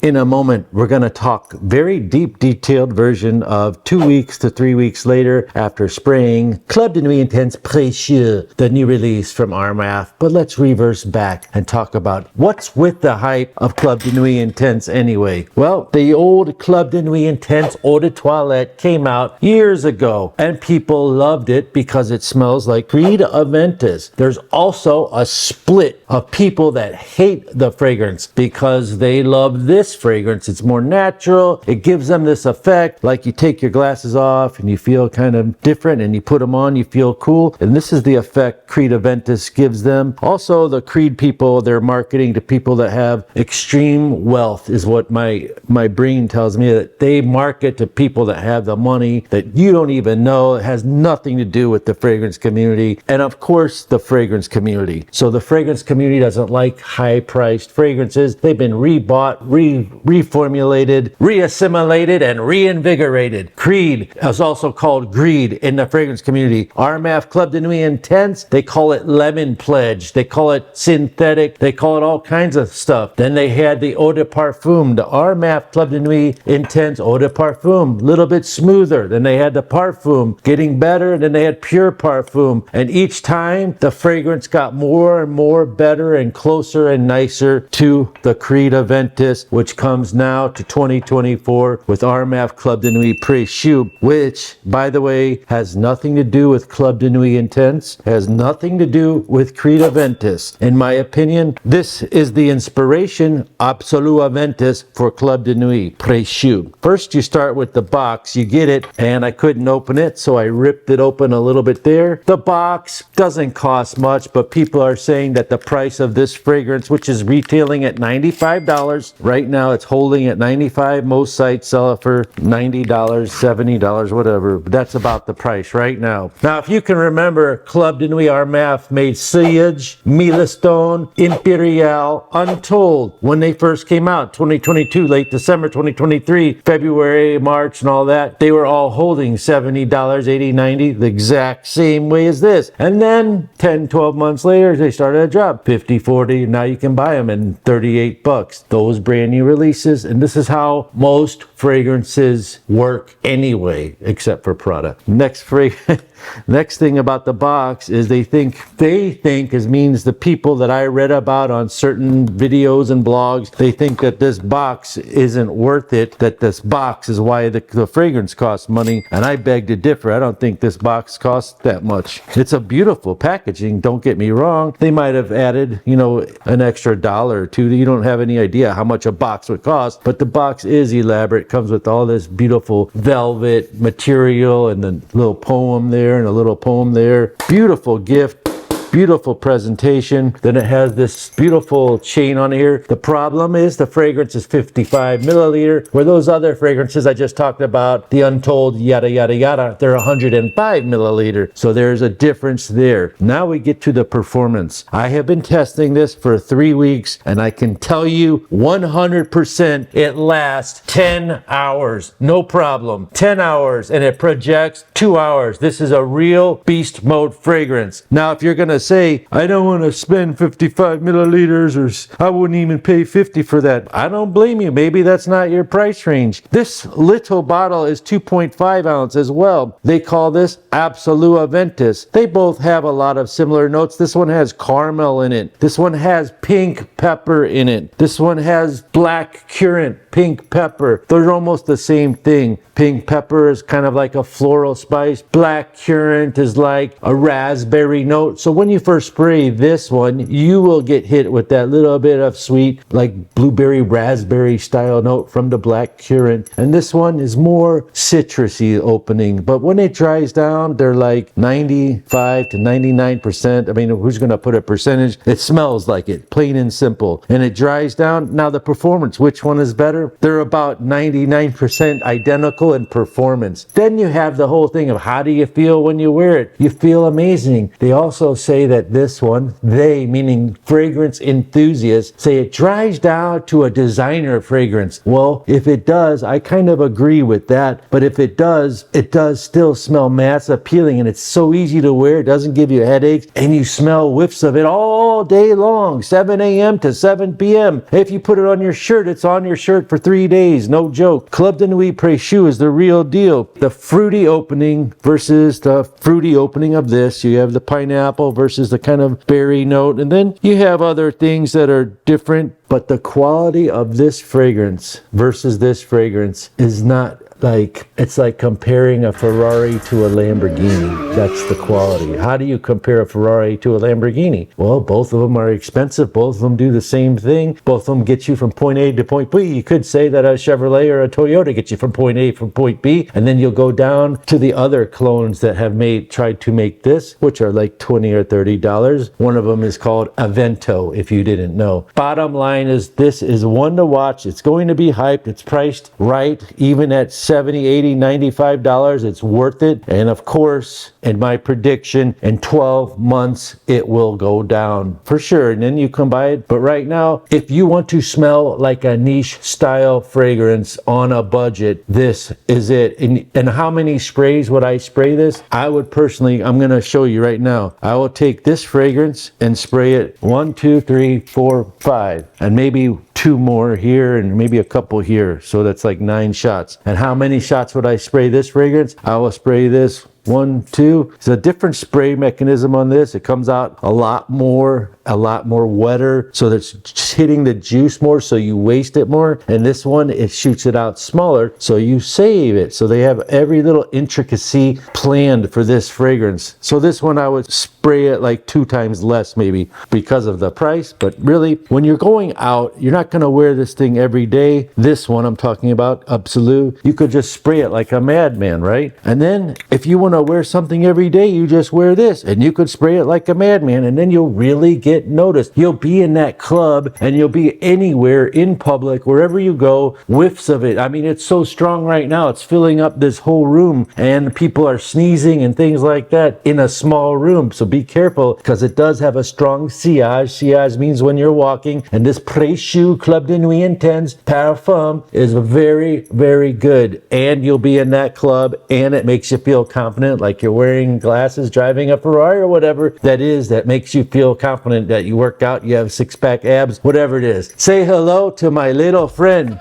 In a moment, we're going to talk very deep, detailed version of 2 weeks to 3 weeks later after spraying Club de Nuit Intense Precieux, the new release from Armaf. But let's reverse back and talk about what's with the hype of Club de Nuit Intense anyway. Well, the old Club de Nuit Intense Eau de Toilette came out years ago, and people loved it because it smells like Creed Aventus. There's also a split of people that hate the fragrance because they love this fragrance. It's more natural. It gives them this effect like you take your glasses off and you feel kind of different, and you put them on, you feel cool. And this is the effect Creed Aventus gives them. Also, the Creed people, they're marketing to people that have extreme wealth, is what my brain tells me, that they market to people that have the money that you don't even know. It has nothing to do with the fragrance community, and of course the fragrance community. So the fragrance community doesn't like high-priced fragrances. They've been rebought, reformulated, reassimilated, and reinvigorated. Creed is also called greed in the fragrance community. Armaf Club de Nuit Intense, they call it lemon pledge. They call it synthetic. They call it all kinds of stuff. Then they had the Eau de Parfum, the Armaf Club de Nuit Intense Eau de Parfum, a little bit smoother. Then they had the Parfum, getting better. Then they had Pure Parfum. And each time the fragrance got more and more better and closer and nicer to the Creed Aventus, which comes now to 2024 with Armaf Club de Nuit Precieux, which, by the way, has nothing to do with Club de Nuit Intense, has nothing to do with Creed Aventus. In my opinion, this is the inspiration absolute Aventus for Club de Nuit Precieux. First, you start with the box. You get it, and I couldn't open it, so I ripped it open a little bit there. The box doesn't cost much, but people are saying that the price of this fragrance, which is retailing at $95, right now it's holding at $95. Most sites sell it for $90, $70, whatever. But that's about the price right now. Now, if you can remember, Club de Nuit Armaf made Sillage, Milestone, Imperial, Untold when they first came out, 2022, late December 2023, February, March, and all that. They were all holding $70, $80, $90, the exact same way as this. And then 10, 12 months later, they started to drop 50, 40. Now you can buy them in 38 bucks. Those brand new releases. And this is how most fragrances work anyway, except for product. Next thing about the box is they think is means the people that I read about on certain videos and blogs, they think that this box isn't worth it, that this box is why the fragrance costs money, and I beg to differ. I don't think this box costs that much. It's a beautiful packaging, don't get me wrong. They might have added, an extra $1 or $2. You don't have any idea how much a box would cost, but the box is elaborate. It comes with all this beautiful velvet material and the little poem there and a little poem there. Beautiful gift. Beautiful presentation. Then it has this beautiful chain on here. The problem is the fragrance is 55 milliliter, where those other fragrances I just talked about, the Untold, yada, yada, yada, they're 105 milliliter. So there's a difference there. Now we get to the performance. I have been testing this for 3 weeks, and I can tell you 100% it lasts 10 hours. No problem. 10 hours, and it projects 2 hours. This is a real beast mode fragrance. Now, if you're going to say, I don't want to spend 55 milliliters, or I wouldn't even pay 50 for that, I don't blame you. Maybe that's not your price range. This little bottle is 2.5 ounce as well. They call this Absolute Aventus. They both have a lot of similar notes. This one has caramel in it. This one has pink pepper in it. This one has black currant, pink pepper. They're almost the same thing. Pink pepper is kind of like a floral spice. Black currant is like a raspberry note. So when you first spray this one, you will get hit with that little bit of sweet, like blueberry, raspberry style note from the black currant. And this one is more citrusy opening. But when it dries down, they're like 95 to 99%. I mean, who's going to put a percentage? It smells like it, plain and simple. And it dries down. Now the performance, which one is better? They're about 99% identical in performance. Then you have the whole thing of how do you feel when you wear it? You feel amazing. They also say say that this one, they meaning fragrance enthusiasts, say it dries down to a designer fragrance. Well, if it does, I kind of agree with that. But if it does still smell mass appealing, and it's so easy to wear, it doesn't give you headaches, and you smell whiffs of it all day long, 7 a.m. to 7 p.m. If you put it on your shirt, it's on your shirt for 3 days, no joke. Club de Nuit Precieux is the real deal. The fruity opening versus the fruity opening of this. You have the pineapple versus the kind of berry note, and then you have other things that are different, but the quality of this fragrance versus this fragrance is not like, it's like comparing a Ferrari to a Lamborghini. That's the quality. How do you compare a Ferrari to a Lamborghini? Well, both of them are expensive. Both of them do the same thing. Both of them get you from point A to point B. You could say that a Chevrolet or a Toyota gets you from point A from point B, and then you'll go down to the other clones that have tried to make this, which are like $20 or $30. One of them is called Avento, if you didn't know. Bottom line is, this is one to watch. It's going to be hyped. It's priced right, even at $70, $80, $95. It's worth it. And of course, in my prediction, in 12 months, it will go down for sure. And then you can buy it. But right now, if you want to smell like a niche style fragrance on a budget, this is it. And how many sprays would I spray this? I would personally, I'm going to show you right now. I will take this fragrance and spray it 1, 2, 3, 4, 5, and maybe 2 more here and maybe a couple here. So that's like 9 shots. And how many shots would I spray this fragrance? I will spray this 1, 2. It's a different spray mechanism on this. It comes out a lot more wetter, so that's hitting the juice more, so you waste it more. And this one, it shoots it out smaller, so you save it. So they have every little intricacy planned for this fragrance. So this one, I would spray it like 2 times less maybe because of the price. But really, when you're going out, you're not going to wear this thing every day. This one I'm talking about, Absolute, you could just spray it like a madman, right? And then if you want to wear something every day, you just wear this, and you could spray it like a madman, and then you'll really get noticed. You'll be in that club, and you'll be anywhere in public, wherever you go, whiffs of it. I mean, it's so strong right now, it's filling up this whole room, and people are sneezing and things like that in a small room. So be careful, because it does have a strong sillage. Sillage means when you're walking, and this Precieux Club de Nuit Intense Parfum is very, very good, and you'll be in that club, and it makes you feel confident, like you're wearing glasses, driving a Ferrari or whatever that is, that makes you feel confident that you worked out, you have 6-pack abs, whatever it is. Say hello to my little friend.